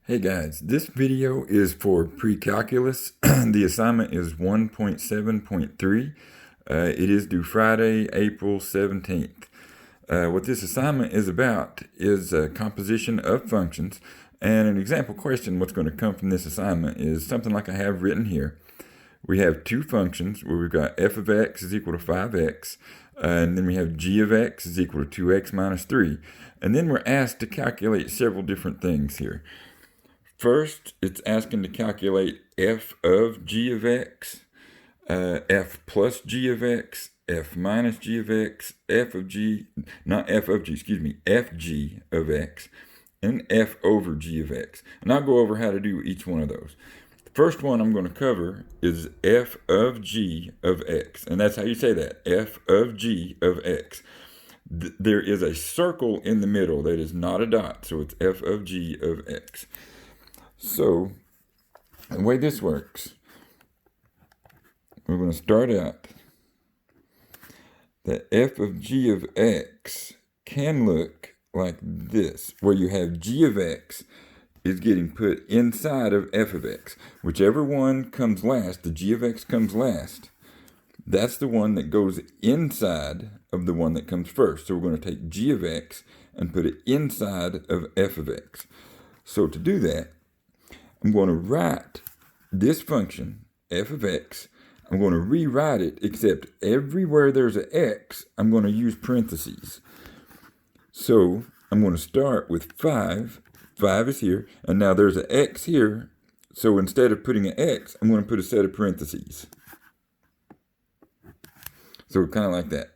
Hey guys, this video is for Precalculus. The assignment is 1.7.3. It is due Friday, April 17th. What this assignment is about is composition of functions. And an example question, what's going to come from this assignment is something like I have written here. We have two functions where we've got f of x is equal to 5x, and then we have g of x is equal to 2x minus 3. And then we're asked to calculate several different things here. First, it's asking to calculate f of g of x, f plus g of x, f minus g of x, f of g, not f of g, excuse me, fg of x, and f over g of x. And I'll go over how to do each one of those. The first one I'm going to cover is f of g of x, and that's how you say that, f of g of x. There is a circle in the middle that is not a dot, so it's f of g of x. So, the way this works, we're going to start out that f of g of x can look like this, where you have g of x is getting put inside of f of x. Whichever one comes last, the g of x comes last, that's the one that goes inside of the one that comes first. So we're going to take g of x and put it inside of f of x. So to do that, I'm going to write this function, f of x. I'm going to rewrite it, except everywhere there's an x, I'm going to use parentheses. So I'm going to start with 5. 5 is here, and now there's an x here. So instead of putting an x, I'm going to put a set of parentheses. So kind of like that.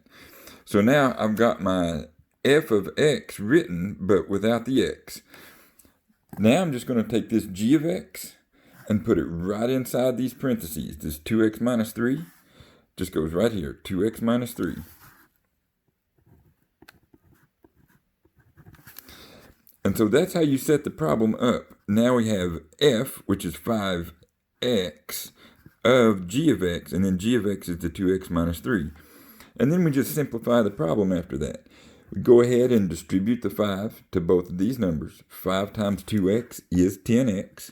So now I've got my f of x written, but without the x. Now I'm just going to take this g of x and put it right inside these parentheses. This 2x minus 3 just goes right here, 2x minus 3. And so that's how you set the problem up. Now we have f, which is 5x, of g of x, and then g of x is the 2x minus 3. And then we just simplify the problem after that. We go ahead and distribute the 5 to both of these numbers. 5 times 2x is 10x.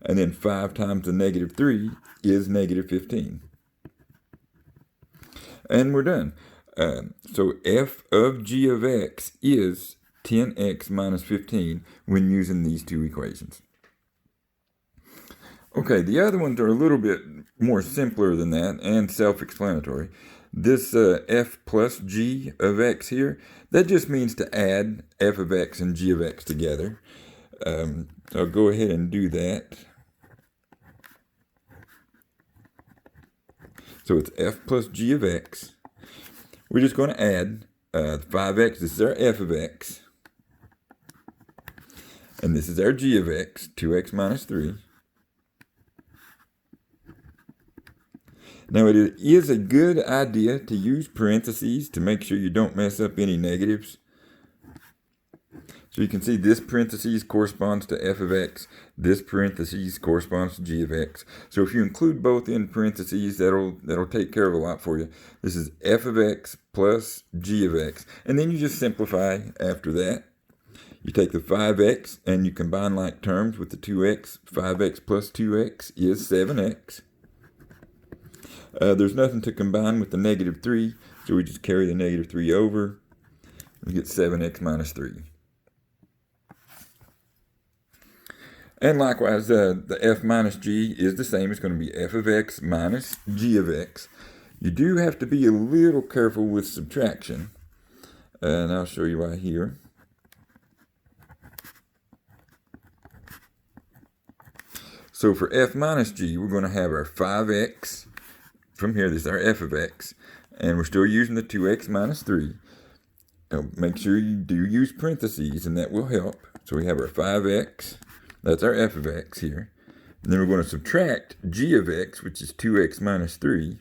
And then 5 times the negative 3 is negative 15. And we're done. So f of g of x is 10x minus 15 when using these two equations. Okay, the other ones are a little bit more simpler than that and self-explanatory. This f plus g of x here, that just means to add f of x and g of x together. So I'll go ahead and do that. So it's f plus g of x. We're just going to add 5x. This is our f of x. And this is our g of x, 2x minus 3. Now, it is a good idea to use parentheses to make sure you don't mess up any negatives. So you can see this parentheses corresponds to f of x. This parentheses corresponds to g of x. So if you include both in parentheses, that'll take care of a lot for you. This is f of x plus g of x. And then you just simplify after that. You take the 5x and you combine like terms with the 2x. 5x plus 2x is 7x. There's nothing to combine with the negative 3, so we just carry the negative 3 over. We get 7x minus 3. And likewise, the f minus g is the same. It's going to be f of x minus g of x. You do have to be a little careful with subtraction, and I'll show you why here. So for f minus g, we're going to have our 5x. From here, this is our f of x, and we're still using the 2x minus 3. Now, make sure you do use parentheses, and that will help. So we have our 5x, that's our f of x here. And then we're going to subtract g of x, which is 2x minus 3.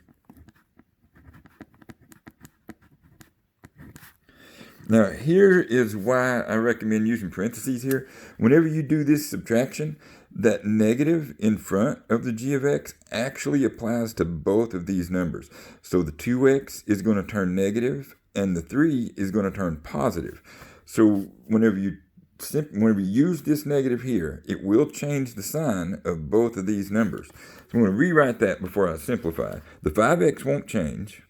Now, here is why I recommend using parentheses here. Whenever you do this subtraction, that negative in front of the g of x actually applies to both of these numbers. So the 2x is going to turn negative, and the 3 is going to turn positive. So whenever you when we use this negative here, it will change the sign of both of these numbers. So I'm going to rewrite that before I simplify. The 5x won't change,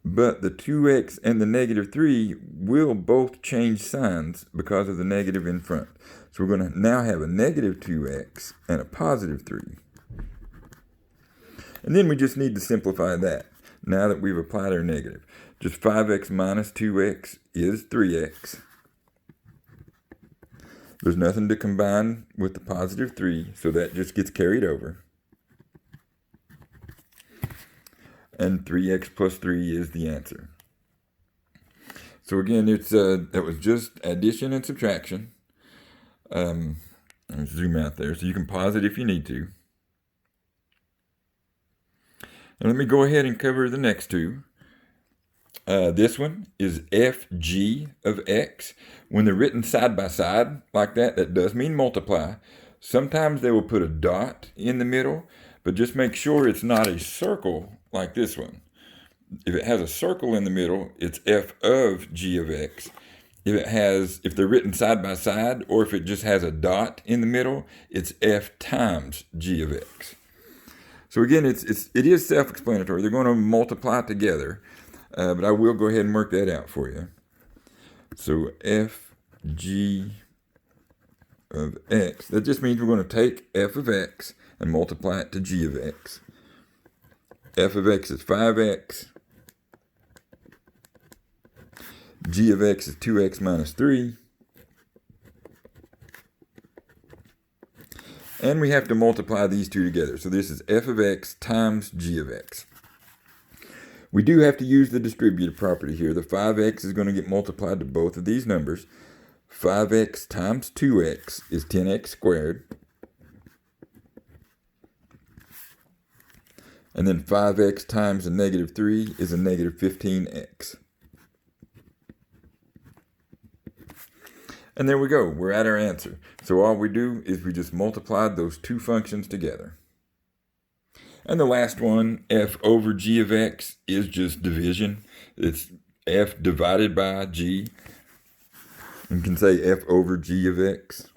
but the 2x and the negative 3 will both change signs because of the negative in front. So we're going to now have a negative 2x and a positive 3. And then we just need to simplify that now that we've applied our negative. Just 5x minus 2x is 3x. There's nothing to combine with the positive 3, so that just gets carried over. And 3x plus 3 is the answer. So again, that was just addition and subtraction. Let me zoom out there so you can pause it if you need to. And let me go ahead and cover the next two. This one is fg of x. When they're written side by side like that, that does mean multiply. Sometimes they will put a dot in the middle, but just make sure it's not a circle like this one. If it has a circle in the middle, it's f of g of x. If they're written side by side, or if it just has a dot in the middle, it's f times g of x. So again, it is self-explanatory. They're going to multiply together, but I will go ahead and work that out for you. So fg of x, that just means we're going to take f of x and multiply it to g of x. F of x is 5x. G of x is 2x minus 3. And we have to multiply these two together. So this is f of x times g of x. We do have to use the distributive property here. The 5x is going to get multiplied to both of these numbers. 5x times 2x is 10x squared. And then 5x times a negative 3 is a negative 15x. And there we go. We're at our answer. So all we do is we just multiplied those two functions together. And the last one, f over g of x, is just division. It's f divided by g. You can say f over g of x.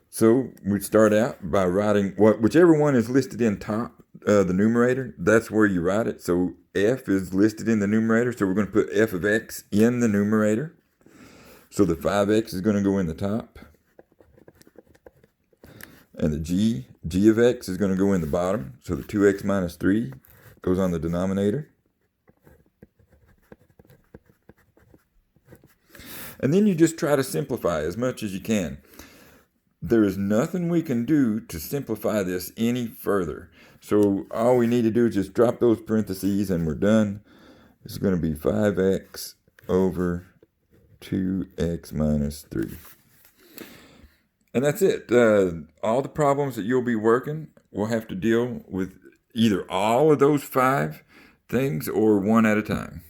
So we start out by writing whichever one is listed in top, the numerator, that's where you write it. So f is listed in the numerator, so we're going to put f of x in the numerator. So the 5x is going to go in the top. And the g of x is going to go in the bottom. So the 2x minus 3 goes on the denominator. And then you just try to simplify as much as you can. There is nothing we can do to simplify this any further. So all we need to do is just drop those parentheses and we're done. This is going to be 5x over 2x minus 3. And that's it. All the problems that you'll be working will have to deal with either all of those 5 things or one at a time.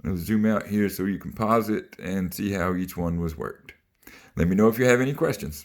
I'll zoom out here so you can pause it and see how each one was worked. Let me know if you have any questions.